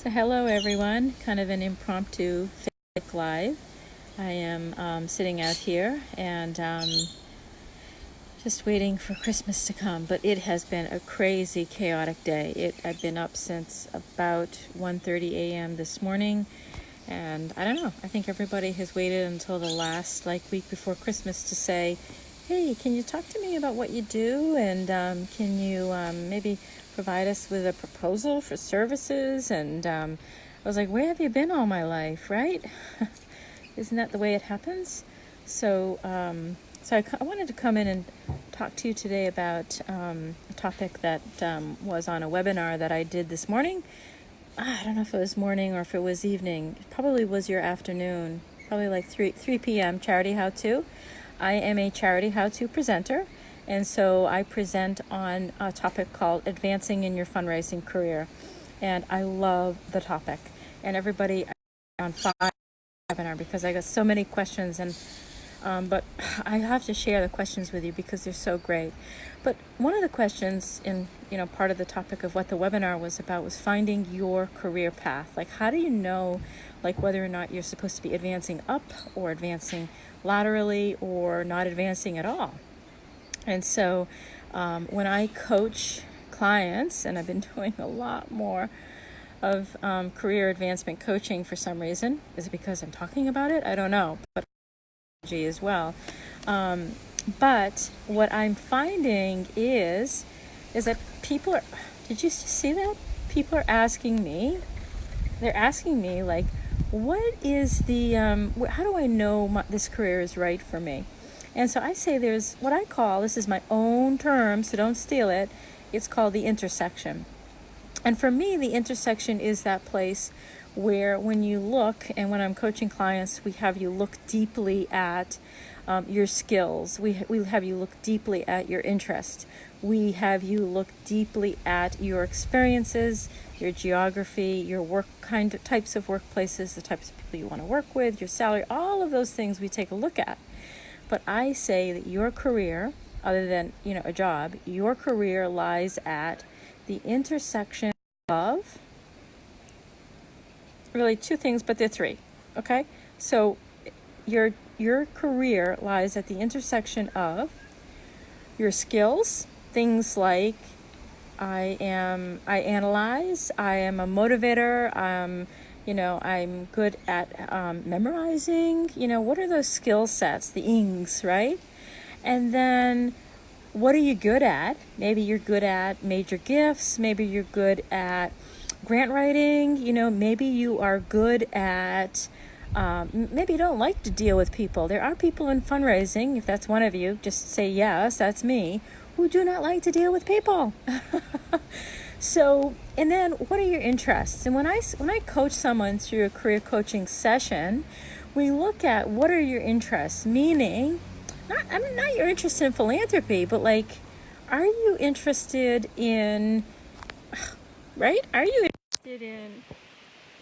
So hello everyone, kind of an impromptu Facebook Live. I am sitting out here and just waiting for Christmas to come, but it has been a crazy, chaotic day. I've been up since about 1:30 a.m. this morning, and I don't know, I think everybody has waited until the last week before Christmas to say, hey, can you talk to me about what you do, and can you maybe provide us with a proposal for services? And I was like, where have you been all my life, right? Isn't that the way it happens? So I wanted to come in and talk to you today about a topic that was on a webinar that I did this morning. I don't know if it was morning or if it was evening. It probably was your afternoon, probably like 3 p.m. Charity How-To. I am a charity how-to presenter, and so I present on a topic called advancing in your fundraising career. And I love the topic. And everybody on webinar because I got so many questions, and but I have to share the questions with you because they're so great. But one of the questions in part of the topic of what the webinar was about was finding your career path. Like, how do you know whether or not you're supposed to be advancing up or advancing laterally or not advancing at all? And so when I coach clients, and I've been doing a lot more of career advancement coaching for some reason. Is it because I'm talking about it? I don't know, but as well. But what I'm finding is that people are, did you see that? People are asking me, they're asking me what is the, how do I know this career is right for me? And so I say there's what I call, this is my own term, so don't steal it, it's called the intersection. And for me, the intersection is that place where when you look, and when I'm coaching clients, we have you look deeply at your skills. We have you look deeply at your interest. We have you look deeply at your experiences, your geography, your work types of workplaces, the types of people you want to work with, your salary, all of those things we take a look at. But I say that your career, other than a job, your career lies at the intersection of really two things, but they're three. Okay, so your career lies at the intersection of your skills, things like I analyze, I am a motivator, I'm good at memorizing, what are those skill sets, the ings, right? And then what are you good at? Maybe you're good at major gifts, maybe you're good at grant writing, maybe you are good at, maybe you don't like to deal with people. There are people in fundraising, if that's one of you, just say yes, that's me, who do not like to deal with people. So, and then what are your interests? And when I coach someone through a career coaching session, we look at what are your interests, meaning, not your interest in philanthropy, but are you interested in, right? Are you interested in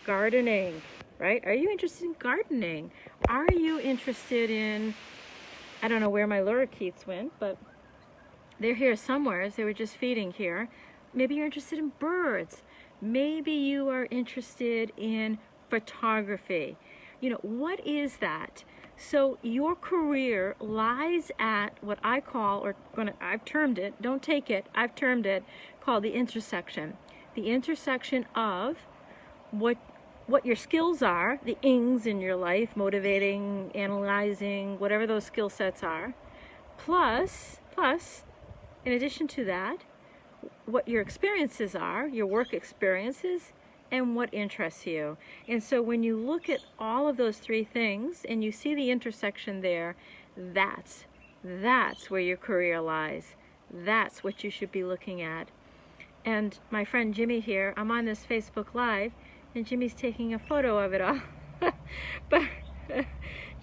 gardening, right? Are you interested in gardening? Are you interested in, I don't know where my lorikeets went, but they're here somewhere. They were just feeding here. Maybe you're interested in birds. Maybe you are interested in photography. What is that? So your career lies at what I call, I've termed it, don't take it, I've termed it, called the intersection. The intersection of what your skills are, the ings in your life, motivating, analyzing, whatever those skill sets are, plus, in addition to that, what your experiences are, your work experiences, and what interests you. And so when you look at all of those three things and you see the intersection there, that's where your career lies. That's what you should be looking at. And my friend Jimmy here, I'm on this Facebook Live, and Jimmy's taking a photo of it all. But I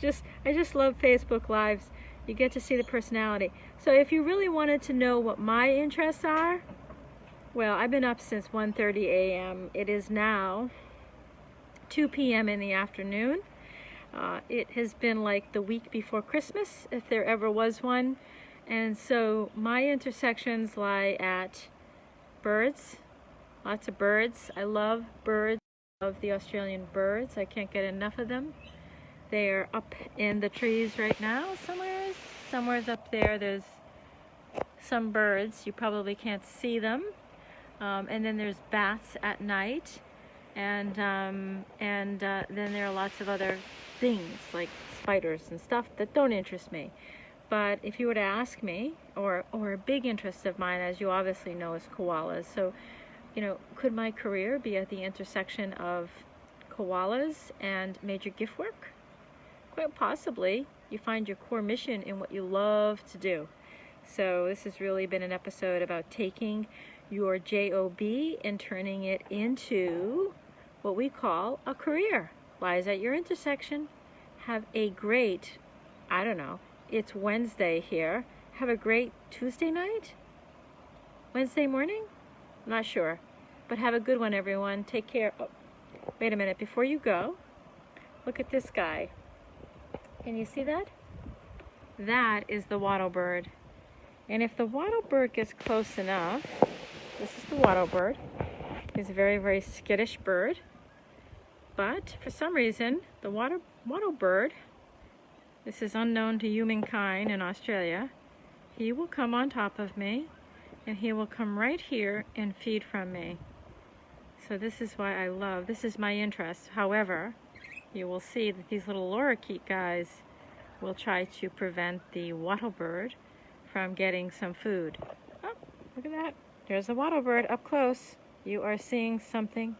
just love Facebook Lives. You get to see the personality. So if you really wanted to know what my interests are, well, I've been up since 1:30 a.m. It is now 2 p.m. in the afternoon. It has been like the week before Christmas, if there ever was one. And so my intersections lie at birds, lots of birds. I love birds. Love the Australian birds. I can't get enough of them. They are up in the trees right now. Somewhere's up there. There's some birds. You probably can't see them. And then there's bats at night. And then there are lots of other things like spiders and stuff that don't interest me. But if you were to ask me, or a big interest of mine, as you obviously know, is koalas. So, you know, could my career be at the intersection of koalas and major gift work? Quite possibly. You find your core mission in what you love to do. So this has really been an episode about taking your job and turning it into what we call a career. Lies at your intersection. Have a great, I don't know, it's Wednesday here. Have a great Tuesday night? Wednesday morning? Not sure. But have a good one, everyone. Take care. Oh, wait a minute. Before you go, look at this guy. Can you see that? That is the wattlebird. And if the wattlebird gets close enough, this is the wattlebird. He's a very, very skittish bird. But for some reason, the wattlebird, this is unknown to humankind in Australia, he will come on top of me and he will come right here and feed from me. So this is why I love, this is my interest. However, you will see that these little lorikeet guys will try to prevent the wattlebird from getting some food. Oh, look at that. There's a wattlebird up close. You are seeing something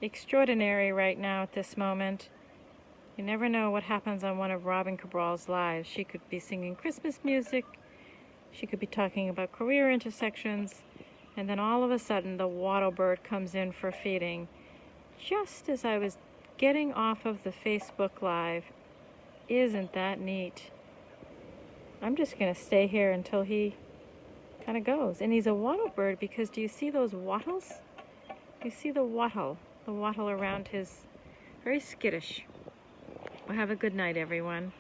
extraordinary right now at this moment. You never know what happens on one of Robin Cabral's lives. She could be singing Christmas music. She could be talking about career intersections. And then all of a sudden, the wattlebird comes in for feeding. Just as I was getting off of the Facebook Live. Isn't that neat? I'm just going to stay here until he kind of goes. And he's a wattlebird because do you see those wattles? You see the wattle around his, very skittish. Well, have a good night, everyone.